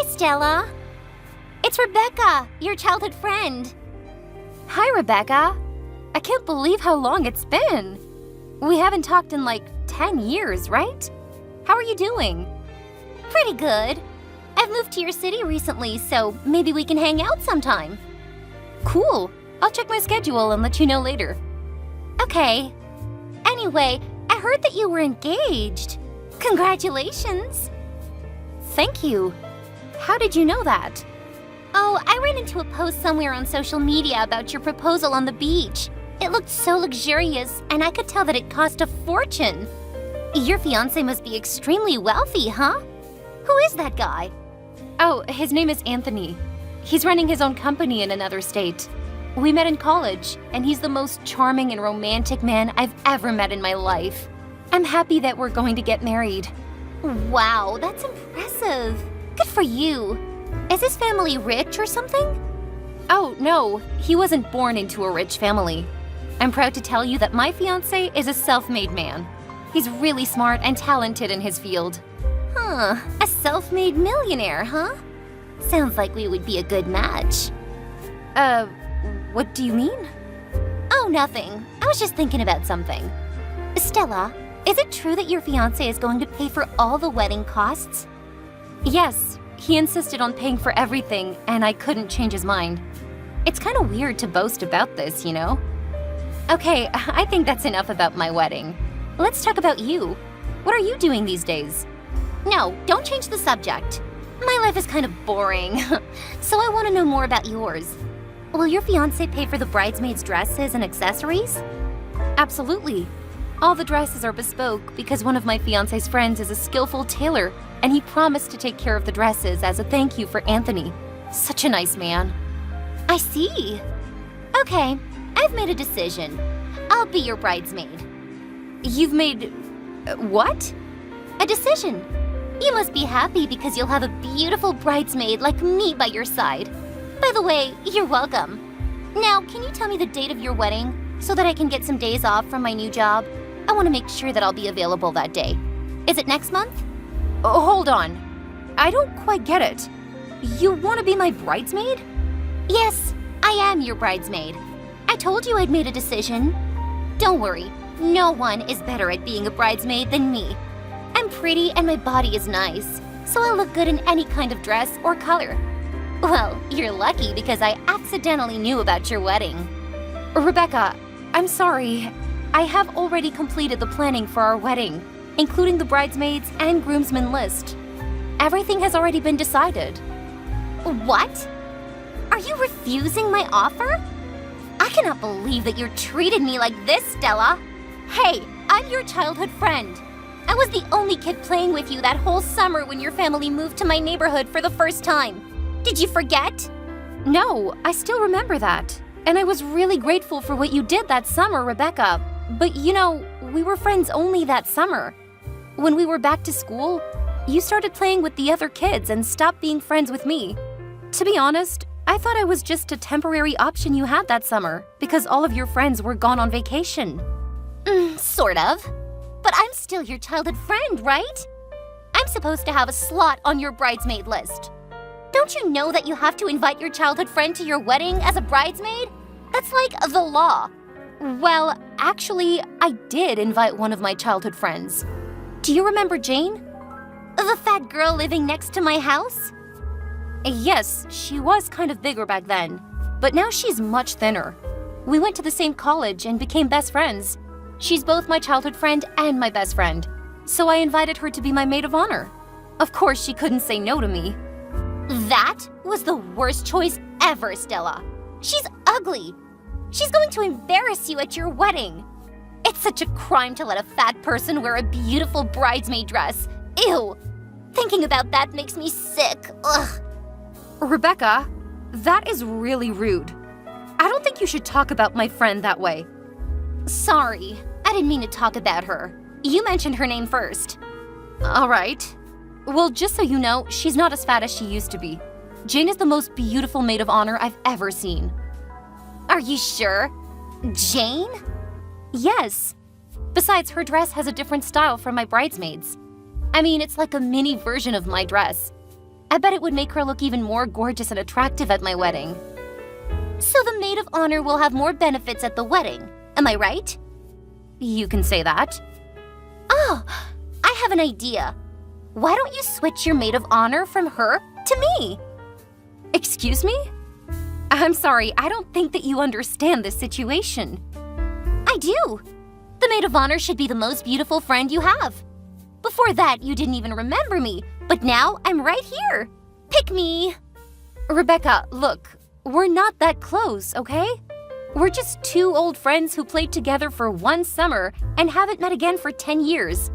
Stella. It's Rebecca, your childhood friend. Hi, Rebecca. I can't believe how long it's been. We haven't talked in like 10 years, right? How are you doing? Pretty good. I've moved to your city recently, so maybe we can hang out sometime. Cool. I'll check my schedule and let you know later. Okay. Anyway, I heard that you were engaged. Congratulations. Thank you. How did you know that? Oh, I ran into a post somewhere on social media about your proposal on the beach. It looked so luxurious, and I could tell that it cost a fortune. Your fiancé must be extremely wealthy, huh? Who is that guy? Oh, his name is Anthony. He's running his own company in another state. We met in college, and he's the most charming and romantic man I've ever met in my life. I'm happy that we're going to get married. Wow, that's impressive. Good for you. Is his family rich or something? Oh, no, he wasn't born into a rich family. I'm proud to tell you that my fiancé is a self-made man. He's really smart and talented in his field. Huh, a self-made millionaire, huh? Sounds like we would be a good match. What do you mean? Oh, nothing. I was just thinking about something. Stella, is it true that your fiancé is going to pay for all the wedding costs? Yes, he insisted on paying for everything, and I couldn't change his mind. It's kind of weird to boast about this, you know? Okay, I think that's enough about my wedding. Let's talk about you. What are you doing these days? No, don't change the subject. My life is kind of boring, so I want to know more about yours. Will your fiancé pay for the bridesmaids' dresses and accessories? Absolutely. All the dresses are bespoke because one of my fiancé's friends is a skillful tailor, and he promised to take care of the dresses as a thank you for Anthony. Such a nice man. I see. Okay, I've made a decision. I'll be your bridesmaid. You've made... what? A decision. You must be happy because you'll have a beautiful bridesmaid like me by your side. By the way, you're welcome. Now, can you tell me the date of your wedding so that I can get some days off from my new job? I want to make sure that I'll be available that day. Is it next month? Oh, hold on. I don't quite get it. You want to be my bridesmaid? Yes, I am your bridesmaid. I told you I'd made a decision. Don't worry, no one is better at being a bridesmaid than me. I'm pretty and my body is nice, so I look good in any kind of dress or color. Well, you're lucky because I accidentally knew about your wedding. Rebecca, I'm sorry. I have already completed the planning for our wedding, including the bridesmaids and groomsmen list. Everything has already been decided. What? Are you refusing my offer? I cannot believe that you're treated me like this, Stella. Hey, I'm your childhood friend. I was the only kid playing with you that whole summer when your family moved to my neighborhood for the first time. Did you forget? No, I still remember that. And I was really grateful for what you did that summer, Rebecca. But you know, we were friends only that summer. When we were back to school, you started playing with the other kids and stopped being friends with me. To be honest, I thought I was just a temporary option you had that summer because all of your friends were gone on vacation. Sort of. But I'm still your childhood friend, right? I'm supposed to have a slot on your bridesmaid list. Don't you know that you have to invite your childhood friend to your wedding as a bridesmaid? That's like the law. Well, actually, I did invite one of my childhood friends. Do you remember Jane? The fat girl living next to my house? Yes, she was kind of bigger back then, but now she's much thinner. We went to the same college and became best friends. She's both my childhood friend and my best friend, so I invited her to be my maid of honor. Of course, she couldn't say no to me. That was the worst choice ever, Stella. She's ugly. She's going to embarrass you at your wedding. It's such a crime to let a fat person wear a beautiful bridesmaid dress. Ew. Thinking about that makes me sick. Ugh. Rebecca, that is really rude. I don't think you should talk about my friend that way. Sorry, I didn't mean to talk about her. You mentioned her name first. All right. Well, just so you know, she's not as fat as she used to be. Jane is the most beautiful maid of honor I've ever seen. Are you sure? Jane? Yes. Besides, her dress has a different style from my bridesmaids. I mean, it's like a mini version of my dress. I bet it would make her look even more gorgeous and attractive at my wedding. So the maid of honor will have more benefits at the wedding, am I right? You can say that. Oh, I have an idea. Why don't you switch your maid of honor from her to me? Excuse me? I'm sorry, I don't think that you understand this situation. I do. The maid of honor should be the most beautiful friend you have. Before that, you didn't even remember me, but now I'm right here. Pick me. Rebecca, look, we're not that close, okay? We're just two old friends who played together for one summer and haven't met again for 10 years.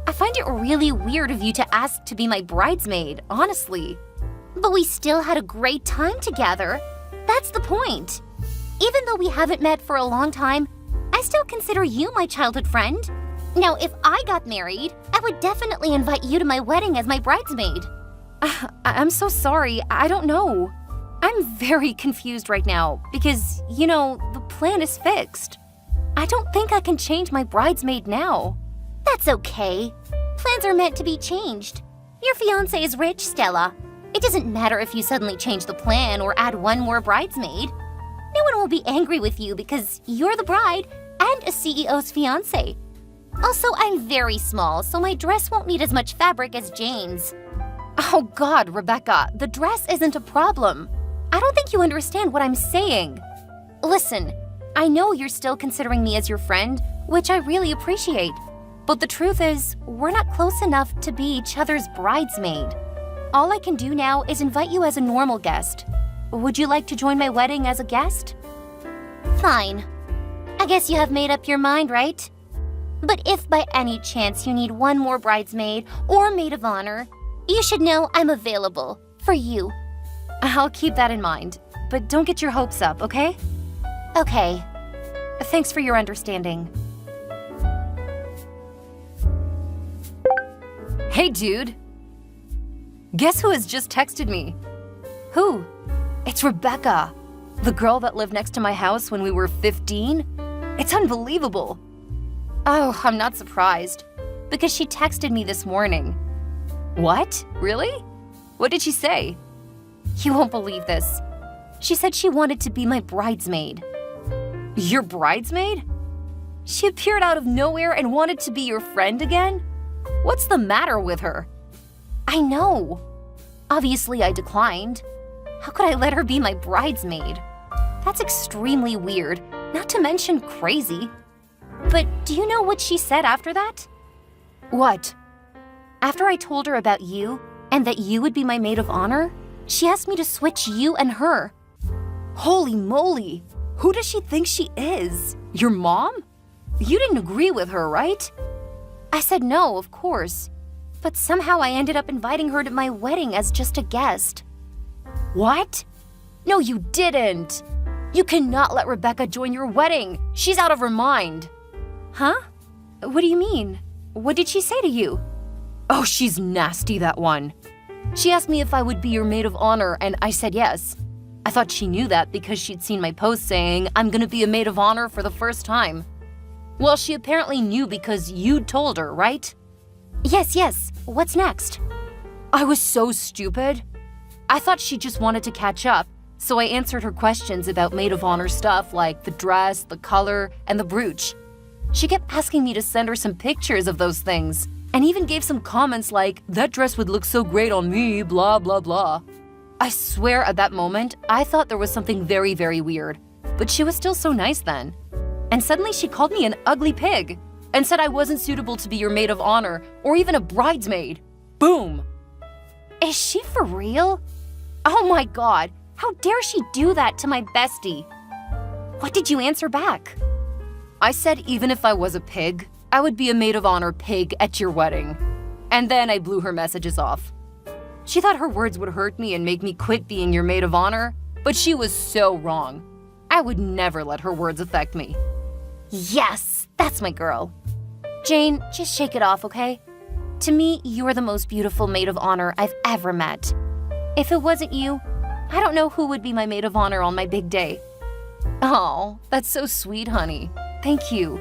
I find it really weird of you to ask to be my bridesmaid, honestly. But we still had a great time together. That's the point. Even though we haven't met for a long time, I still consider you my childhood friend. Now, if I got married, I would definitely invite you to my wedding as my bridesmaid. I'm so sorry, I don't know. I'm very confused right now because, the plan is fixed. I don't think I can change my bridesmaid now. That's okay. Plans are meant to be changed. Your fiancé is rich, Stella. It doesn't matter if you suddenly change the plan or add one more bridesmaid. No one will be angry with you because you're the bride and a CEO's fiancé. Also, I'm very small, so my dress won't need as much fabric as Jane's. Oh God, Rebecca, the dress isn't a problem. I don't think you understand what I'm saying. Listen, I know you're still considering me as your friend, which I really appreciate. But the truth is, we're not close enough to be each other's bridesmaid. All I can do now is invite you as a normal guest. Would you like to join my wedding as a guest? Fine. I guess you have made up your mind, right? But if by any chance you need one more bridesmaid or maid of honor, you should know I'm available for you. I'll keep that in mind, but don't get your hopes up, okay? Okay. Thanks for your understanding. Hey, dude. Guess who has just texted me? Who? It's Rebecca, the girl that lived next to my house when we were 15. It's unbelievable. Oh, I'm not surprised, because she texted me this morning. What? Really? What did she say? You won't believe this. She said she wanted to be my bridesmaid. Your bridesmaid? She appeared out of nowhere and wanted to be your friend again? What's the matter with her? I know. Obviously, I declined. How could I let her be my bridesmaid? That's extremely weird, not to mention crazy. But do you know what she said after that? What? After I told her about you and that you would be my maid of honor, she asked me to switch you and her. Holy moly! Who does she think she is? Your mom? You didn't agree with her, right? I said no, of course. But somehow I ended up inviting her to my wedding as just a guest. What? No, you didn't. You cannot let Rebecca join your wedding. She's out of her mind. Huh? What do you mean? What did she say to you? Oh, she's nasty, that one. She asked me if I would be your maid of honor, and I said yes. I thought she knew that because she'd seen my post saying I'm gonna be a maid of honor for the first time. Well, she apparently knew because you told her, right? Yes. What's next? I was so stupid. I thought she just wanted to catch up, so I answered her questions about maid of honor stuff like the dress, the color, and the brooch. She kept asking me to send her some pictures of those things, and even gave some comments like, that dress would look so great on me, blah, blah, blah. I swear at that moment, I thought there was something very, very weird, but she was still so nice then. And suddenly she called me an ugly pig and said I wasn't suitable to be your maid of honor or even a bridesmaid. Boom! Is she for real? Oh my God, how dare she do that to my bestie? What did you answer back? I said even if I was a pig, I would be a maid of honor pig at your wedding. And then I blew her messages off. She thought her words would hurt me and make me quit being your maid of honor, but she was so wrong. I would never let her words affect me. Yes, that's my girl. Jane, just shake it off, okay? To me, you're the most beautiful maid of honor I've ever met. If it wasn't you, I don't know who would be my maid of honor on my big day. Oh, that's so sweet, honey. Thank you.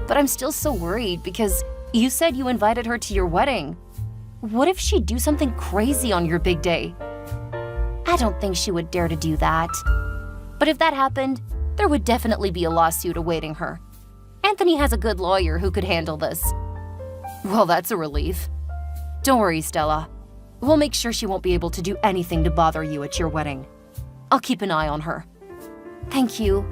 But I'm still so worried because you said you invited her to your wedding. What if she'd do something crazy on your big day? I don't think she would dare to do that. But if that happened, there would definitely be a lawsuit awaiting her. Anthony has a good lawyer who could handle this. Well, that's a relief. Don't worry, Stella. We'll make sure she won't be able to do anything to bother you at your wedding. I'll keep an eye on her. Thank you.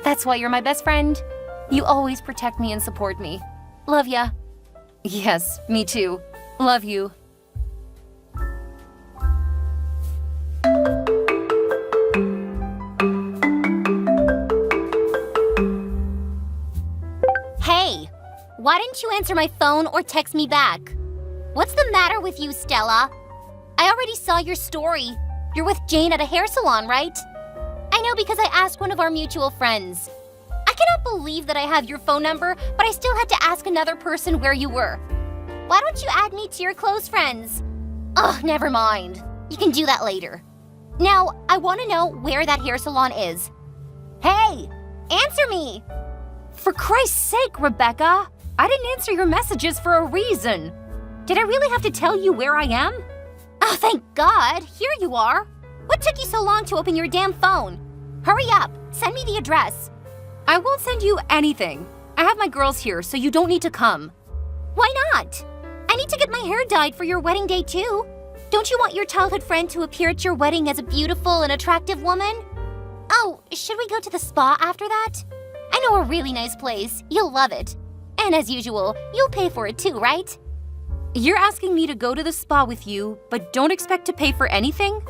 That's why you're my best friend. You always protect me and support me. Love ya. Yes, me too. Love you. Hey, why didn't you answer my phone or text me back? What's the matter with you, Stella? I already saw your story. You're with Jane at a hair salon, right? I know because I asked one of our mutual friends. I cannot believe that I have your phone number, but I still had to ask another person where you were. Why don't you add me to your close friends? Ugh, never mind. You can do that later. Now, I want to know where that hair salon is. Hey, answer me! For Christ's sake, Rebecca! I didn't answer your messages for a reason. Did I really have to tell you where I am? Oh, thank God. Here you are. What took you so long to open your damn phone? Hurry up. Send me the address. I won't send you anything. I have my girls here, so you don't need to come. Why not? I need to get my hair dyed for your wedding day, too. Don't you want your childhood friend to appear at your wedding as a beautiful and attractive woman? Oh, should we go to the spa after that? I know a really nice place. You'll love it. And as usual, you'll pay for it too, right? You're asking me to go to the spa with you, but don't expect to pay for anything?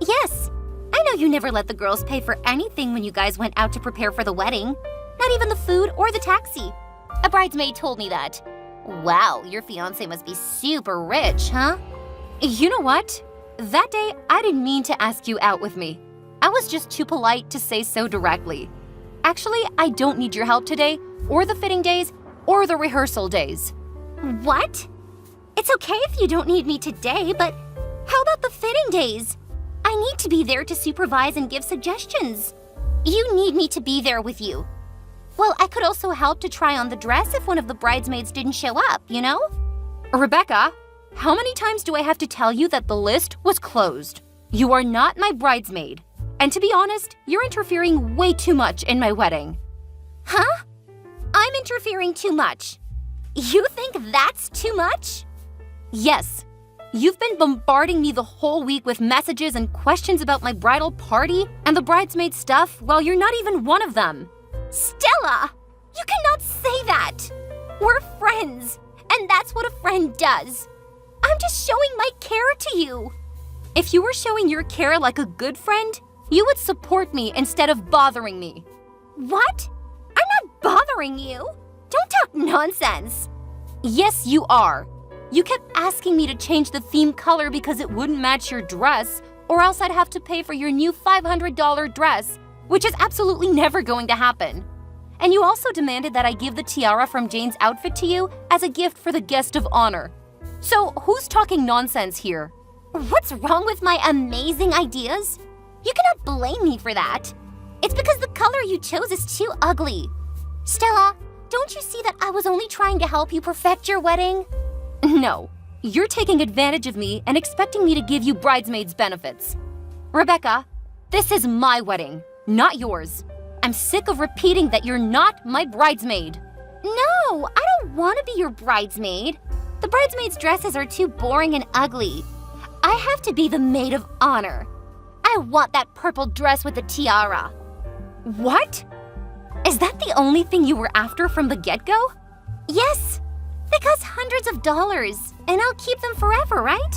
Yes. I know you never let the girls pay for anything when you guys went out to prepare for the wedding. Not even the food or the taxi. A bridesmaid told me that. Wow, your fiancé must be super rich, huh? You know what? That day, I didn't mean to ask you out with me. I was just too polite to say so directly. Actually, I don't need your help today, or the fitting days, or the rehearsal days. What? It's okay if you don't need me today, but how about the fitting days? I need to be there to supervise and give suggestions. You need me to be there with you. Well, I could also help to try on the dress if one of the bridesmaids didn't show up, you know? Rebecca, how many times do I have to tell you that the list was closed? You are not my bridesmaid. And to be honest, you're interfering way too much in my wedding. Huh? I'm interfering too much. You think that's too much? Yes. You've been bombarding me the whole week with messages and questions about my bridal party and the bridesmaid stuff while you're not even one of them. Stella! You cannot say that! We're friends, and that's what a friend does. I'm just showing my care to you. If you were showing your care like a good friend, you would support me instead of bothering me. What? I'm not bothering you. Don't talk nonsense. Yes, you are. You kept asking me to change the theme color because it wouldn't match your dress, or else I'd have to pay for your new $500 dress, which is absolutely never going to happen. And you also demanded that I give the tiara from Jane's outfit to you as a gift for the guest of honor. So who's talking nonsense here? What's wrong with my amazing ideas? You cannot blame me for that. It's because the color you chose is too ugly. Stella, don't you see that I was only trying to help you perfect your wedding? No, you're taking advantage of me and expecting me to give you bridesmaids benefits. Rebecca, this is my wedding, not yours. I'm sick of repeating that you're not my bridesmaid. No, I don't want to be your bridesmaid. The bridesmaids' dresses are too boring and ugly. I have to be the maid of honor. I want that purple dress with the tiara. What? Is that the only thing you were after from the get-go? Yes. They cost hundreds of dollars, and I'll keep them forever, right?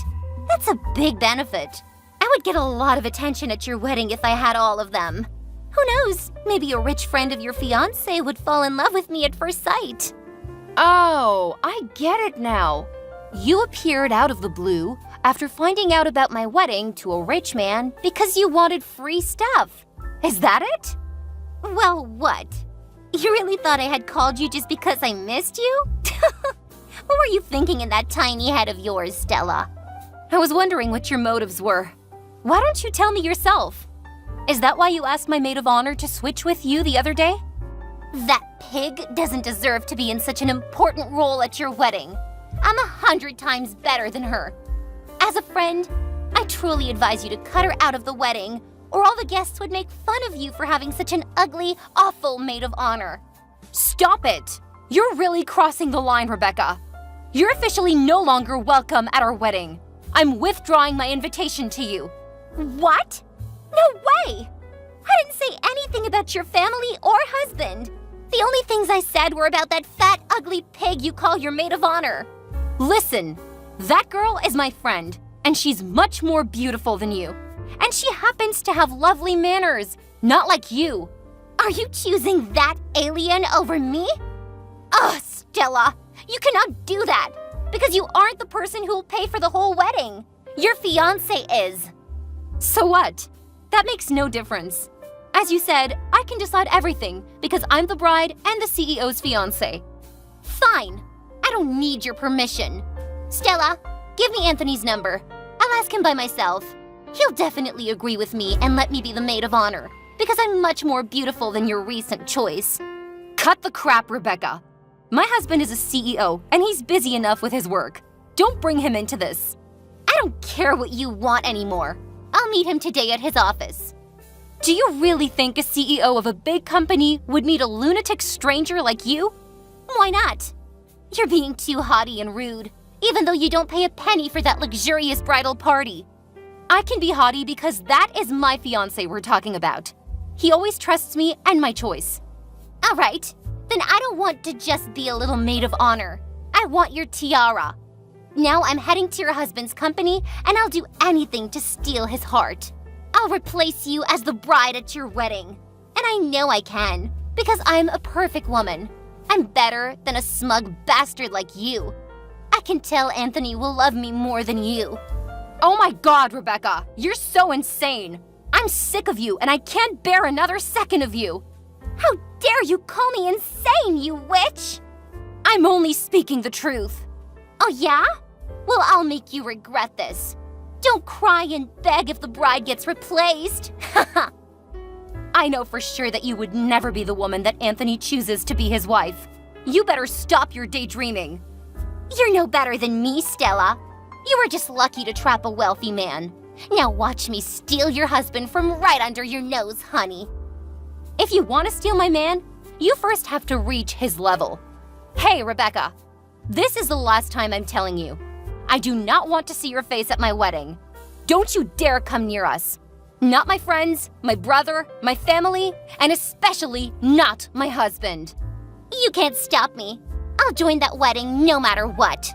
That's a big benefit. I would get a lot of attention at your wedding if I had all of them. Who knows? Maybe a rich friend of your fiancé would fall in love with me at first sight. Oh, I get it now. You appeared out of the blue after finding out about my wedding to a rich man because you wanted free stuff. Is that it? Well, what? You really thought I had called you just because I missed you? What were you thinking in that tiny head of yours, Stella? I was wondering what your motives were. Why don't you tell me yourself? Is that why you asked my maid of honor to switch with you the other day? That pig doesn't deserve to be in such an important role at your wedding. I'm 100 times better than her. As a friend, I truly advise you to cut her out of the wedding, or all the guests would make fun of you for having such an ugly, awful maid of honor. Stop it! You're really crossing the line, Rebecca. You're officially no longer welcome at our wedding. I'm withdrawing my invitation to you. What? No way! I didn't say anything about your family or husband. The only things I said were about that fat, ugly pig you call your maid of honor. Listen, that girl is my friend, and she's much more beautiful than you. And she happens to have lovely manners, not like you. Are you choosing that alien over me? Ugh, Stella, you cannot do that, because you aren't the person who will pay for the whole wedding. Your fiancé is. So what? That makes no difference. As you said, I can decide everything because I'm the bride and the CEO's fiancé. Fine. I don't need your permission. Stella, give me Anthony's number. I'll ask him by myself. He'll definitely agree with me and let me be the maid of honor, because I'm much more beautiful than your recent choice. Cut the crap, Rebecca. My husband is a CEO, and he's busy enough with his work. Don't bring him into this. I don't care what you want anymore. I'll meet him today at his office. Do you really think a CEO of a big company would meet a lunatic stranger like you? Why not? You're being too haughty and rude, even though you don't pay a penny for that luxurious bridal party. I can be haughty because that is my fiancé we're talking about. He always trusts me and my choice. All right, then I don't want to just be a little maid of honor. I want your tiara. Now I'm heading to your husband's company, and I'll do anything to steal his heart. I'll replace you as the bride at your wedding. And I know I can, because I'm a perfect woman. I'm better than a smug bastard like you. I can tell Anthony will love me more than you. Oh my God, Rebecca, you're so insane. I'm sick of you, and I can't bear another second of you. How dare you call me insane, you witch? I'm only speaking the truth. Oh yeah? Well, I'll make you regret this. Don't cry and beg if the bride gets replaced. I know for sure that you would never be the woman that Anthony chooses to be his wife. You better stop your daydreaming. You're no better than me, Stella. You were just lucky to trap a wealthy man. Now watch me steal your husband from right under your nose, honey. If you want to steal my man, you first have to reach his level. Hey, Rebecca, this is the last time I'm telling you. I do not want to see your face at my wedding. Don't you dare come near us. Not my friends, my brother, my family, and especially not my husband. You can't stop me. I'll join that wedding no matter what.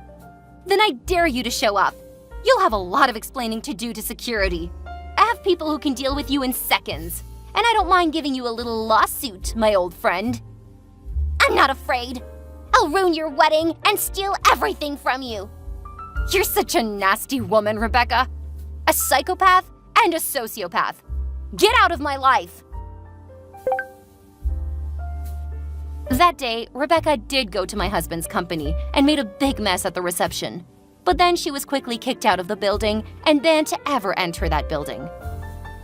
Then I dare you to show up. You'll have a lot of explaining to do to security. I have people who can deal with you in seconds, and I don't mind giving you a little lawsuit, my old friend. I'm not afraid. I'll ruin your wedding and steal everything from you. You're such a nasty woman, Rebecca. A psychopath and a sociopath. Get out of my life. That day, Rebecca did go to my husband's company and made a big mess at the reception. But then she was quickly kicked out of the building and banned to ever enter that building.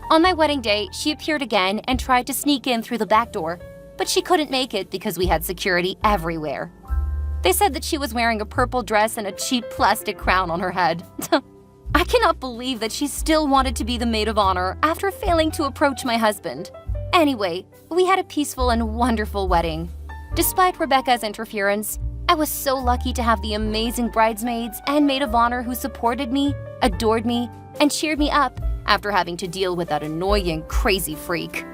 On my wedding day, she appeared again and tried to sneak in through the back door, but she couldn't make it because we had security everywhere. They said that she was wearing a purple dress and a cheap plastic crown on her head. I cannot believe that she still wanted to be the maid of honor after failing to approach my husband. Anyway, we had a peaceful and wonderful wedding. Despite Rebecca's interference, I was so lucky to have the amazing bridesmaids and maid of honor who supported me, adored me, and cheered me up after having to deal with that annoying, crazy freak.